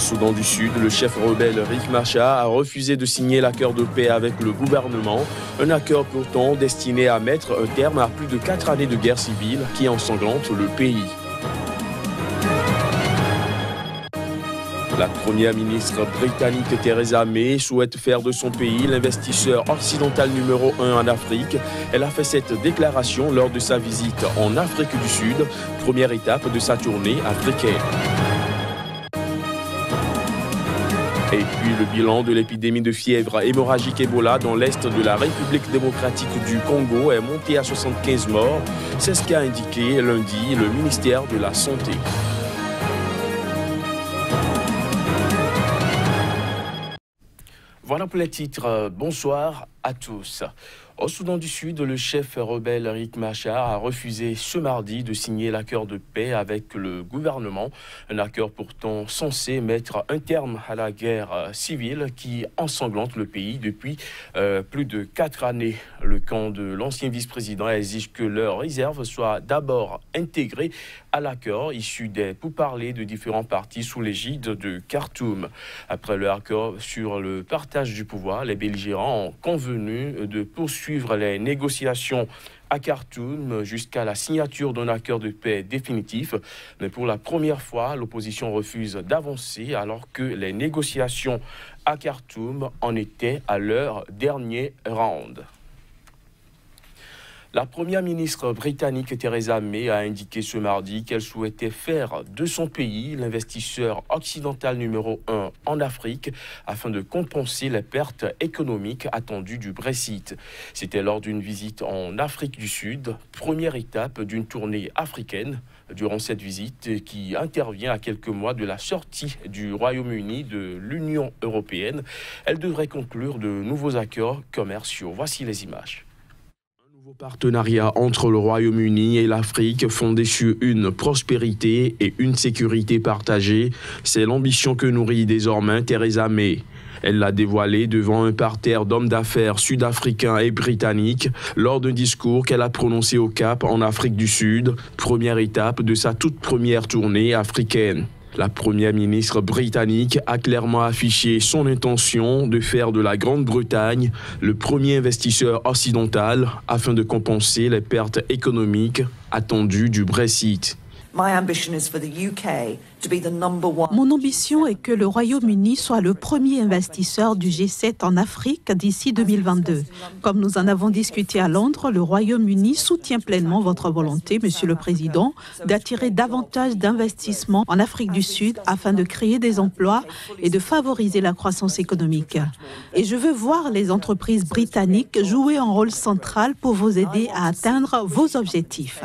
Soudan du Sud, le chef rebelle Riek Machar a refusé de signer l'accord de paix avec le gouvernement, un accord pourtant destiné à mettre un terme à plus de 4 années de guerre civile qui ensanglante le pays. La première ministre britannique Theresa May souhaite faire de son pays l'investisseur occidental numéro 1 en Afrique. Elle a fait cette déclaration lors de sa visite en Afrique du Sud, première étape de sa tournée africaine. Et puis le bilan de l'épidémie de fièvre hémorragique Ebola dans l'est de la République démocratique du Congo est monté à 75 morts. C'est ce qu'a indiqué lundi le ministère de la Santé. Voilà pour les titres. Bonsoir à tous. Au Soudan du Sud, le chef rebelle Riek Machar a refusé ce mardi de signer l'accord de paix avec le gouvernement. Un accord pourtant censé mettre un terme à la guerre civile qui ensanglante le pays depuis plus de 4 années. Le camp de l'ancien vice-président exige que leurs réserves soient d'abord intégrées à l'accord issu des pourparlers de différents partis sous l'égide de Khartoum. Après le accord sur le partage du pouvoir, les belligérants ont convenu de poursuivre les négociations à Khartoum jusqu'à la signature d'un accord de paix définitif. Mais pour la première fois, l'opposition refuse d'avancer alors que les négociations à Khartoum en étaient à leur dernier round. La première ministre britannique Theresa May a indiqué ce mardi qu'elle souhaitait faire de son pays l'investisseur occidental numéro 1 en Afrique afin de compenser les pertes économiques attendues du Brexit. C'était lors d'une visite en Afrique du Sud, première étape d'une tournée africaine. Durant cette visite qui intervient à quelques mois de la sortie du Royaume-Uni de l'Union européenne, elle devrait conclure de nouveaux accords commerciaux. Voici les images. Partenariat entre le Royaume-Uni et l'Afrique fondé sur une prospérité et une sécurité partagée, c'est l'ambition que nourrit désormais Theresa May. Elle l'a dévoilé devant un parterre d'hommes d'affaires sud-africains et britanniques lors d'un discours qu'elle a prononcé au Cap en Afrique du Sud, première étape de sa toute première tournée africaine. La première ministre britannique a clairement affiché son intention de faire de la Grande-Bretagne le premier investisseur occidental afin de compenser les pertes économiques attendues du Brexit. Mon ambition est que le Royaume-Uni soit le premier investisseur du G7 en Afrique d'ici 2022. Comme nous en avons discuté à Londres, le Royaume-Uni soutient pleinement votre volonté, Monsieur le Président, d'attirer davantage d'investissements en Afrique du Sud afin de créer des emplois et de favoriser la croissance économique. Et je veux voir les entreprises britanniques jouer un rôle central pour vous aider à atteindre vos objectifs.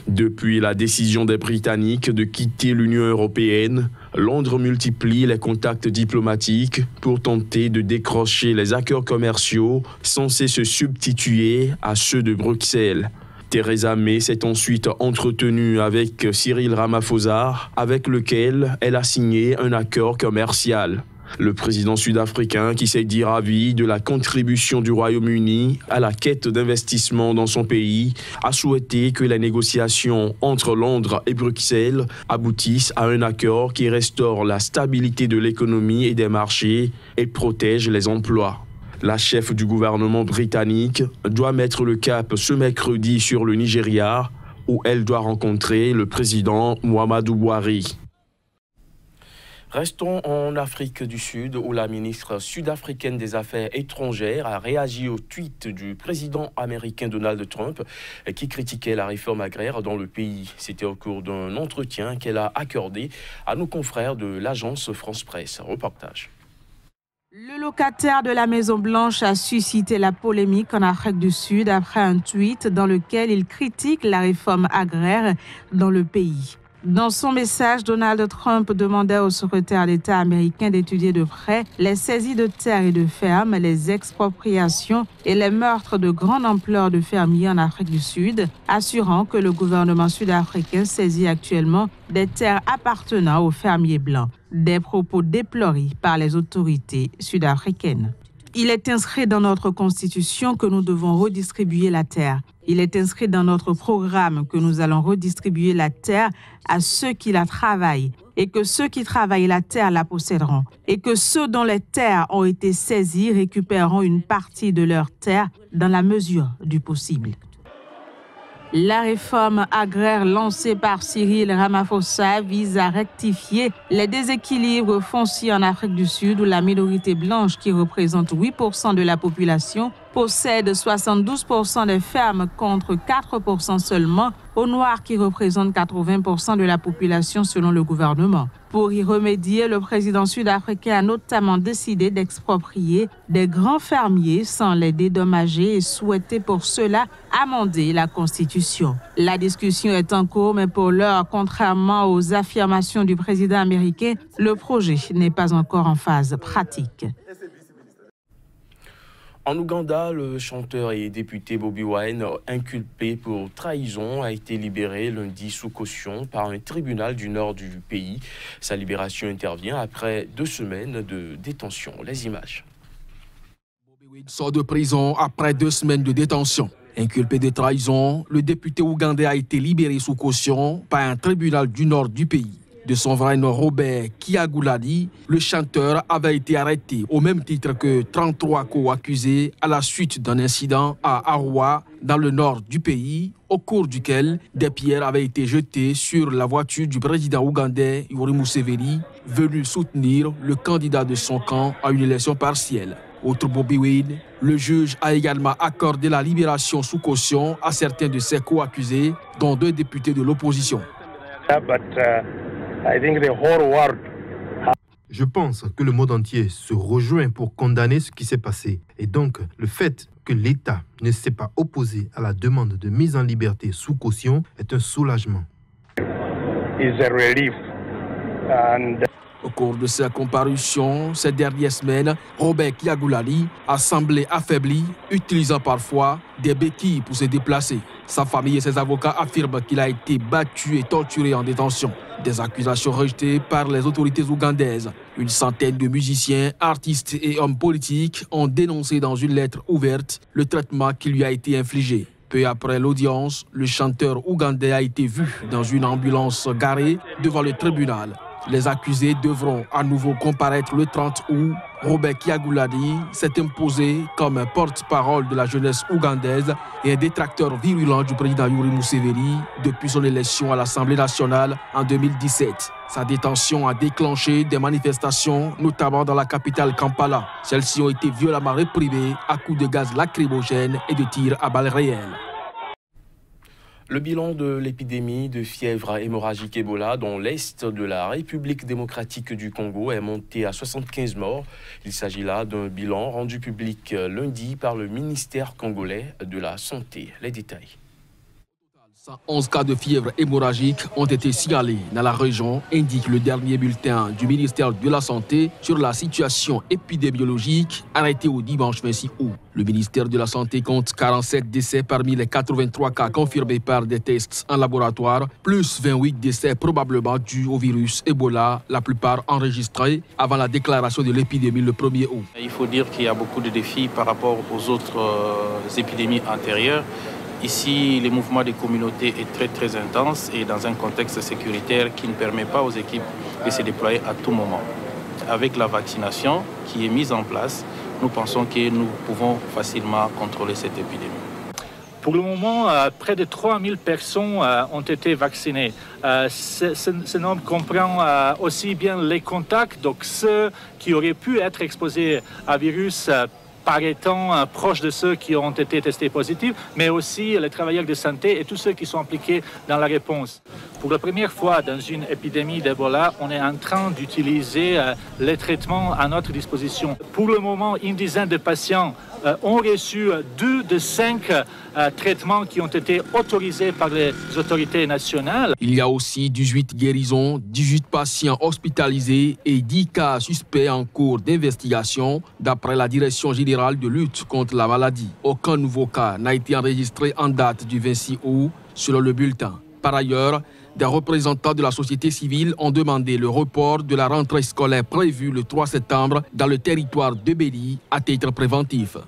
Depuis la décision des Britanniques de quitter l'Union européenne, Londres multiplie les contacts diplomatiques pour tenter de décrocher les accords commerciaux censés se substituer à ceux de Bruxelles. Theresa May s'est ensuite entretenue avec Cyril Ramaphosa, avec lequel elle a signé un accord commercial. Le président sud-africain, qui s'est dit ravi de la contribution du Royaume-Uni à la quête d'investissement dans son pays, a souhaité que les négociations entre Londres et Bruxelles aboutissent à un accord qui restaure la stabilité de l'économie et des marchés et protège les emplois. La chef du gouvernement britannique doit mettre le cap ce mercredi sur le Nigeria, où elle doit rencontrer le président Muhammadu Buhari. Restons en Afrique du Sud où la ministre sud-africaine des Affaires étrangères a réagi au tweet du président américain Donald Trump qui critiquait la réforme agraire dans le pays. C'était au cours d'un entretien qu'elle a accordé à nos confrères de l'agence France Presse. Reportage. Le locataire de la Maison-Blanche a suscité la polémique en Afrique du Sud après un tweet dans lequel il critique la réforme agraire dans le pays. Dans son message, Donald Trump demandait au secrétaire d'État américain d'étudier de près les saisies de terres et de fermes, les expropriations et les meurtres de grande ampleur de fermiers en Afrique du Sud, assurant que le gouvernement sud-africain saisit actuellement des terres appartenant aux fermiers blancs. Des propos déplorés par les autorités sud-africaines. Il est inscrit dans notre Constitution que nous devons redistribuer la terre. Il est inscrit dans notre programme que nous allons redistribuer la terre à ceux qui la travaillent et que ceux qui travaillent la terre la posséderont et que ceux dont les terres ont été saisies récupéreront une partie de leur terre dans la mesure du possible. La réforme agraire lancée par Cyril Ramaphosa vise à rectifier les déséquilibres fonciers en Afrique du Sud où la minorité blanche, qui représente 8% de la population, possède 72% des fermes contre 4% seulement aux Noirs qui représentent 80% de la population selon le gouvernement. Pour y remédier, le président sud-africain a notamment décidé d'exproprier des grands fermiers sans les dédommager et souhaitait pour cela amender la Constitution. La discussion est en cours, mais pour l'heure, contrairement aux affirmations du président américain, le projet n'est pas encore en phase pratique. En Ouganda, le chanteur et député Bobi Wine, inculpé pour trahison, a été libéré lundi sous caution par un tribunal du nord du pays. Sa libération intervient après 2 semaines de détention. Les images. Bobi Wine sort de prison après 2 semaines de détention. Inculpé de trahison, le député ougandais a été libéré sous caution par un tribunal du nord du pays. De son vrai nom Robert Kyagulanyi, le chanteur avait été arrêté au même titre que 33 co-accusés à la suite d'un incident à Arua, dans le nord du pays, au cours duquel des pierres avaient été jetées sur la voiture du président ougandais Yoweri Museveni, venu soutenir le candidat de son camp à une élection partielle. Outre Bobi Wine, le juge a également accordé la libération sous caution à certains de ses co-accusés, dont 2 députés de l'opposition. Je pense que le monde entier se rejoint pour condamner ce qui s'est passé. Et donc, le fait que l'État ne s'est pas opposé à la demande de mise en liberté sous caution est un soulagement. Au cours de sa comparution ces dernières semaines, Robert Kyagulanyi a semblé affaibli, utilisant parfois des béquilles pour se déplacer. Sa famille et ses avocats affirment qu'il a été battu et torturé en détention. Des accusations rejetées par les autorités ougandaises. Une centaine de musiciens, artistes et hommes politiques ont dénoncé dans une lettre ouverte le traitement qui lui a été infligé. Peu après l'audience, le chanteur ougandais a été vu dans une ambulance garée devant le tribunal. Les accusés devront à nouveau comparaître le 30 août. Robert Kyagulanyi s'est imposé comme porte-parole de la jeunesse ougandaise et un détracteur virulent du président Yoweri Museveni depuis son élection à l'Assemblée nationale en 2017. Sa détention a déclenché des manifestations, notamment dans la capitale Kampala. Celles-ci ont été violemment réprimées à coups de gaz lacrymogène et de tirs à balles réelles. Le bilan de l'épidémie de fièvre hémorragique Ebola dans l'est de la République démocratique du Congo est monté à 75 morts. Il s'agit là d'un bilan rendu public lundi par le ministère congolais de la Santé. Les détails. 11 cas de fièvre hémorragique ont été signalés dans la région, indique le dernier bulletin du ministère de la Santé sur la situation épidémiologique arrêté au dimanche 26 août. Le ministère de la Santé compte 47 décès parmi les 83 cas confirmés par des tests en laboratoire, plus 28 décès probablement dus au virus Ebola, la plupart enregistrés avant la déclaration de l'épidémie le 1er août. Il faut dire qu'il y a beaucoup de défis par rapport aux autres épidémies antérieures. Ici, le mouvement des communautés est très intense et dans un contexte sécuritaire qui ne permet pas aux équipes de se déployer à tout moment. Avec la vaccination qui est mise en place, nous pensons que nous pouvons facilement contrôler cette épidémie. Pour le moment, près de 3000 personnes ont été vaccinées. Ce nombre comprend aussi bien les contacts, donc ceux qui auraient pu être exposés à virus par étant proches de ceux qui ont été testés positifs, mais aussi les travailleurs de santé et tous ceux qui sont impliqués dans la réponse. Pour la première fois dans une épidémie d'Ebola, on est en train d'utiliser les traitements à notre disposition. Pour le moment, une dizaine de patients ont reçu 2 de 5 traitements qui ont été autorisés par les autorités nationales. Il y a aussi 18 guérisons, 18 patients hospitalisés et 10 cas suspects en cours d'investigation, d'après la Direction générale de lutte contre la maladie. Aucun nouveau cas n'a été enregistré en date du 26 août, selon le bulletin. Par ailleurs, Des représentants de la société civile ont demandé le report de la rentrée scolaire prévue le 3 septembre dans le territoire de Béli à titre préventif.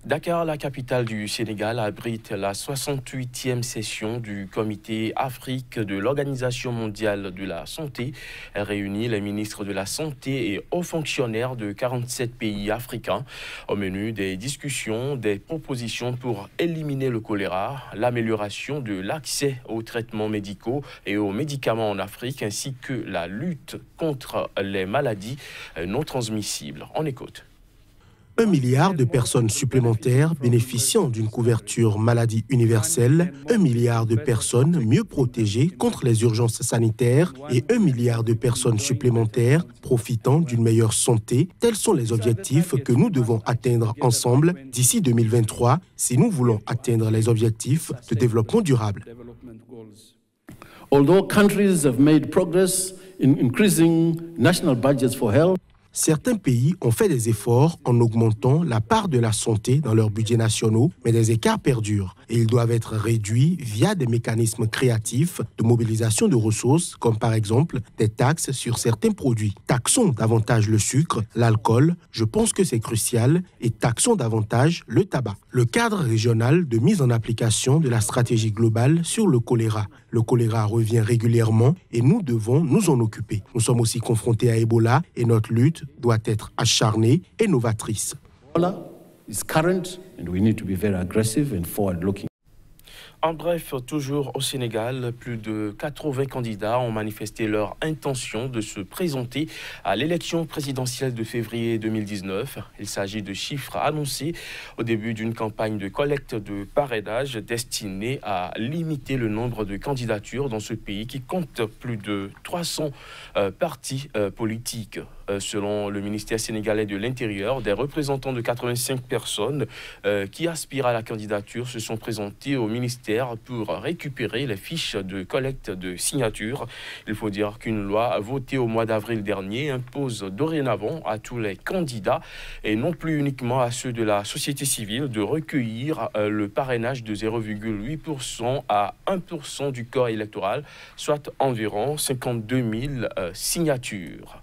Dakar, la capitale du Sénégal, abrite la 68e session du Comité Afrique de l'Organisation mondiale de la santé. Elle réunit les ministres de la Santé et hauts fonctionnaires de 47 pays africains. Au menu des discussions, des propositions pour éliminer le choléra, l'amélioration de l'accès aux traitements médicaux et aux médicaments en Afrique, ainsi que la lutte contre les maladies non transmissibles. On écoute. 1 milliard de personnes supplémentaires bénéficiant d'une couverture maladie universelle, 1 milliard de personnes mieux protégées contre les urgences sanitaires et 1 milliard de personnes supplémentaires profitant d'une meilleure santé. Tels sont les objectifs que nous devons atteindre ensemble d'ici 2023 si nous voulons atteindre les objectifs de développement durable. Although countries have made progress in increasing national budgets for health, certains pays ont fait des efforts en augmentant la part de la santé dans leurs budgets nationaux, mais des écarts perdurent et ils doivent être réduits via des mécanismes créatifs de mobilisation de ressources, comme par exemple des taxes sur certains produits. Taxons davantage le sucre, l'alcool, je pense que c'est crucial, et taxons davantage le tabac. Le cadre régional de mise en application de la stratégie globale sur le choléra. Le choléra revient régulièrement et nous devons nous en occuper. Nous sommes aussi confrontés à Ebola et notre lutte doit être acharnée et novatrice. Ebola is current and we need to be very aggressive and forward-looking. En bref, toujours au Sénégal, plus de 80 candidats ont manifesté leur intention de se présenter à l'élection présidentielle de février 2019. Il s'agit de chiffres annoncés au début d'une campagne de collecte de parrainage destinée à limiter le nombre de candidatures dans ce pays qui compte plus de 300 partis politiques. Selon le ministère sénégalais de l'Intérieur, des représentants de 85 personnes qui aspirent à la candidature se sont présentés au ministère pour récupérer les fiches de collecte de signatures. Il faut dire qu'une loi votée au mois d'avril dernier impose dorénavant à tous les candidats et non plus uniquement à ceux de la société civile de recueillir le parrainage de 0,8% à 1% du corps électoral, soit environ 52 000 signatures.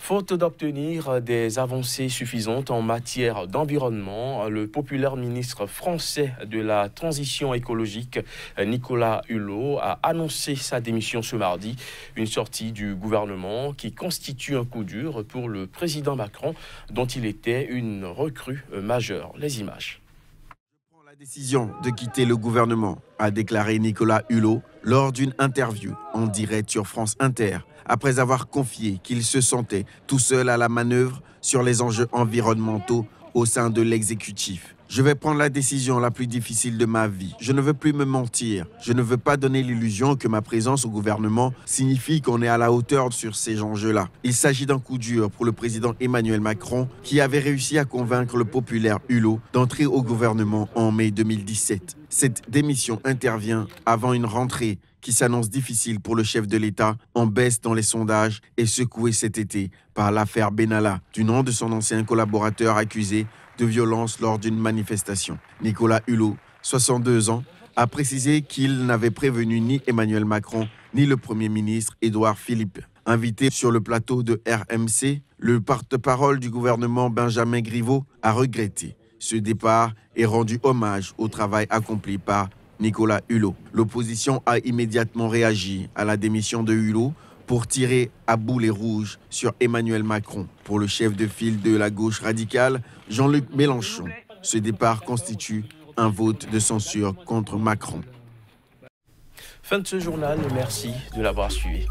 Faute d'obtenir des avancées suffisantes en matière d'environnement, le populaire ministre français de la transition écologique, Nicolas Hulot, a annoncé sa démission ce mardi. Une sortie du gouvernement qui constitue un coup dur pour le président Macron, dont il était une recrue majeure. Les images. Je prends la décision de quitter le gouvernement, a déclaré Nicolas Hulot lors d'une interview en direct sur France Inter, après avoir confié qu'il se sentait tout seul à la manœuvre sur les enjeux environnementaux au sein de l'exécutif. Je vais prendre la décision la plus difficile de ma vie. Je ne veux plus me mentir. Je ne veux pas donner l'illusion que ma présence au gouvernement signifie qu'on est à la hauteur sur ces enjeux-là. Il s'agit d'un coup dur pour le président Emmanuel Macron qui avait réussi à convaincre le populaire Hulot d'entrer au gouvernement en mai 2017. Cette démission intervient avant une rentrée qui s'annonce difficile pour le chef de l'État, en baisse dans les sondages et secoué cet été par l'affaire Benalla, du nom de son ancien collaborateur accusé de violence lors d'une manifestation. Nicolas Hulot, 62 ans, a précisé qu'il n'avait prévenu ni Emmanuel Macron ni le Premier ministre Édouard Philippe. Invité sur le plateau de RMC, le porte-parole du gouvernement Benjamin Griveaux a regretté ce départ et rendu hommage au travail accompli par Nicolas Hulot. L'opposition a immédiatement réagi à la démission de Hulot pour tirer à boulet rouge sur Emmanuel Macron. Pour le chef de file de la gauche radicale, Jean-Luc Mélenchon, ce départ constitue un vote de censure contre Macron. Fin de ce journal, merci de l'avoir suivi.